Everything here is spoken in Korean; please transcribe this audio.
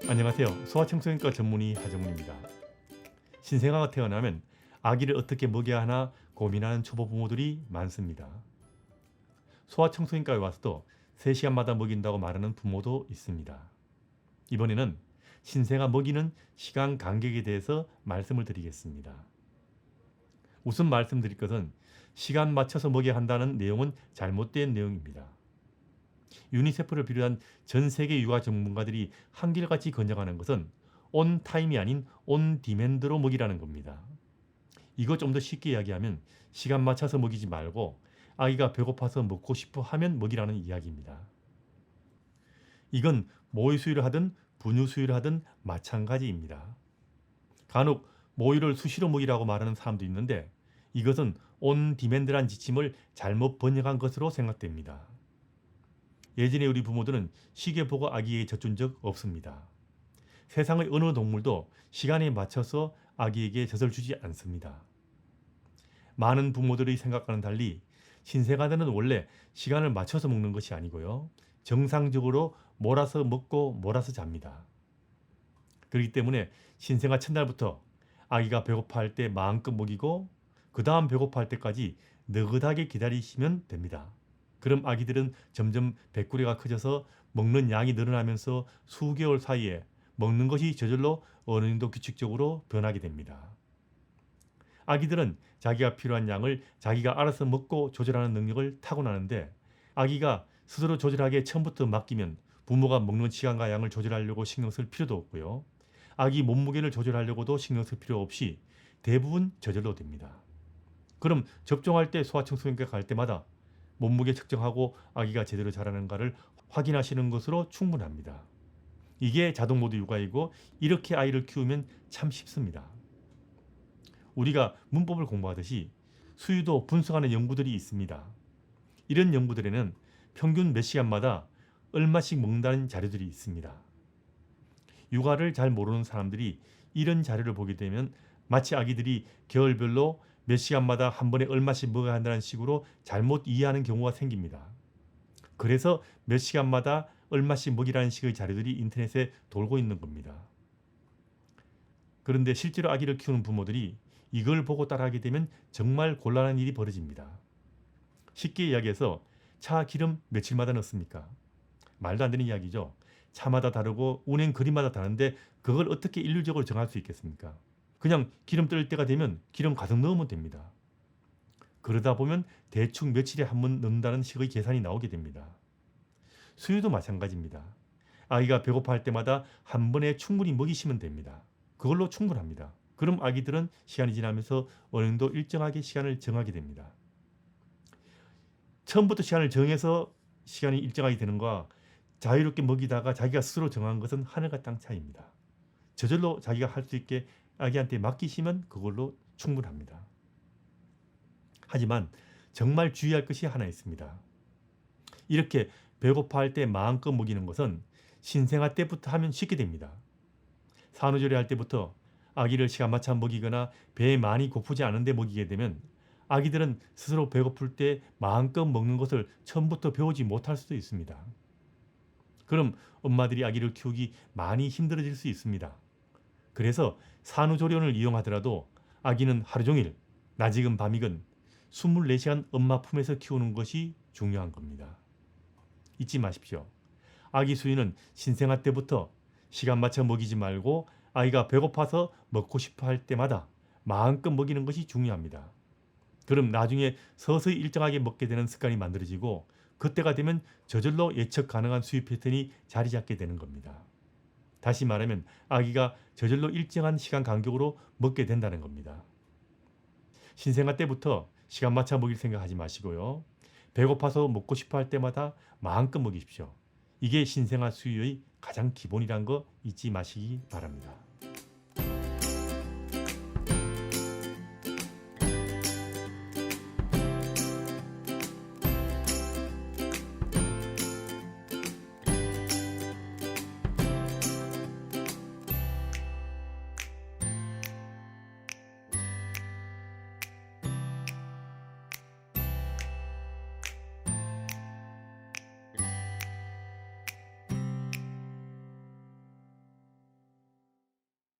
안녕하세요. 소아청소년과 전문의 하정우입니다. 신생아가 태어나면 아기를 어떻게 먹여야 하나 고민하는 초보 부모들이 많습니다. 소아청소년과에 와서도 3시간마다 먹인다고 말하는 부모도 있습니다. 이번에는 신생아 먹이는 시간 간격에 대해서 말씀을 드리겠습니다. 우선 말씀드릴 것은 시간 맞춰서 먹여야 한다는 내용은 잘못된 내용입니다. 유니세프를 비롯한 전 세계 육아 전문가들이 한결같이 권장하는 것은 온 타임이 아닌 온 디맨드로 먹이라는 겁니다. 이거 좀 더 쉽게 이야기하면 시간 맞춰서 먹이지 말고 아이가 배고파서 먹고 싶어 하면 먹이라는 이야기입니다. 이건 모유 수유를 하든 분유 수유를 하든 마찬가지입니다. 간혹 모유를 수시로 먹이라고 말하는 사람도 있는데 이것은 온 디맨드란 지침을 잘못 번역한 것으로 생각됩니다. 예전에 우리 부모들은 시계 보고 아기에게 젖준 적 없습니다. 세상의 어느 동물도 시간에 맞춰서 아기에게 젖을 주지 않습니다. 많은 부모들의 생각과는 달리 신생아들은 원래 시간을 맞춰서 먹는 것이 아니고요. 정상적으로 몰아서 먹고 몰아서 잡니다. 그렇기 때문에 신생아 첫날부터 아기가 배고파할 때 마음껏 먹이고 그 다음 배고파할 때까지 느긋하게 기다리시면 됩니다. 그럼 아기들은 점점 배꾸리가 커져서 먹는 양이 늘어나면서 수개월 사이에 먹는 것이 저절로 어느 정도 규칙적으로 변하게 됩니다. 아기들은 자기가 필요한 양을 자기가 알아서 먹고 조절하는 능력을 타고나는데 아기가 스스로 조절하기에 처음부터 맡기면 부모가 먹는 시간과 양을 조절하려고 신경 쓸 필요도 없고요. 아기 몸무게를 조절하려고도 신경 쓸 필요 없이 대부분 저절로 됩니다. 그럼 접종할 때 소아청소년과 갈 때마다 몸무게 측정하고 아기가 제대로 자라는가를 확인하시는 것으로 충분합니다. 이게 자동 모드 육아이고 이렇게 아이를 키우면 참 쉽습니다. 우리가 문법을 공부하듯이 수유도 분석하는 연구들이 있습니다. 이런 연구들에는 평균 몇 시간마다 얼마씩 먹는다는 자료들이 있습니다. 육아를 잘 모르는 사람들이 이런 자료를 보게 되면 마치 아기들이 계열별로 몇 시간마다 한 번에 얼마씩 먹어야 한다는 식으로 잘못 이해하는 경우가 생깁니다. 그래서 몇 시간마다 얼마씩 먹이라는 식의 자료들이 인터넷에 돌고 있는 겁니다. 그런데 실제로 아기를 키우는 부모들이 이걸 보고 따라하게 되면 정말 곤란한 일이 벌어집니다. 쉽게 이야기해서 차 기름 며칠마다 넣습니까? 말도 안 되는 이야기죠. 차마다 다르고 운행 거리마다 다른데 그걸 어떻게 일률적으로 정할 수 있겠습니까? 그냥 기름 뜰 때가 되면 기름 가득 넣으면 됩니다. 그러다 보면 대충 며칠에 한 번 넣는다는 식의 계산이 나오게 됩니다. 수유도 마찬가지입니다. 아이가 배고파할 때마다 한 번에 충분히 먹이시면 됩니다. 그걸로 충분합니다. 그럼 아기들은 시간이 지나면서 어느 정도 일정하게 시간을 정하게 됩니다. 처음부터 시간을 정해서 시간이 일정하게 되는 것과 자유롭게 먹이다가 자기가 스스로 정한 것은 하늘과 땅 차이입니다. 저절로 자기가 할 수 있게 아기한테 맡기시면 그걸로 충분합니다. 하지만 정말 주의할 것이 하나 있습니다. 이렇게 배고파할 때 마음껏 먹이는 것은 신생아 때부터 하면 쉽게 됩니다. 산후조리할 때부터 아기를 시간 맞춰 먹이거나 배에 많이 고프지 않은데 먹이게 되면 아기들은 스스로 배고플 때 마음껏 먹는 것을 처음부터 배우지 못할 수도 있습니다. 그럼 엄마들이 아기를 키우기 많이 힘들어질 수 있습니다. 그래서 산후조리원을 이용하더라도 아기는 하루 종일 낮이건 밤이건 24시간 엄마 품에서 키우는 것이 중요한 겁니다. 잊지 마십시오. 아기 수유는 신생아 때부터 시간 맞춰 먹이지 말고 아이가 배고파서 먹고 싶어 할 때마다 마음껏 먹이는 것이 중요합니다. 그럼 나중에 서서히 일정하게 먹게 되는 습관이 만들어지고 그때가 되면 저절로 예측 가능한 수유 패턴이 자리 잡게 되는 겁니다. 다시 말하면 아기가 저절로 일정한 시간 간격으로 먹게 된다는 겁니다. 신생아 때부터 시간 맞춰 먹일 생각하지 마시고요. 배고파서 먹고 싶어 할 때마다 마음껏 먹이십시오. 이게 신생아 수유의 가장 기본이란 거 잊지 마시기 바랍니다.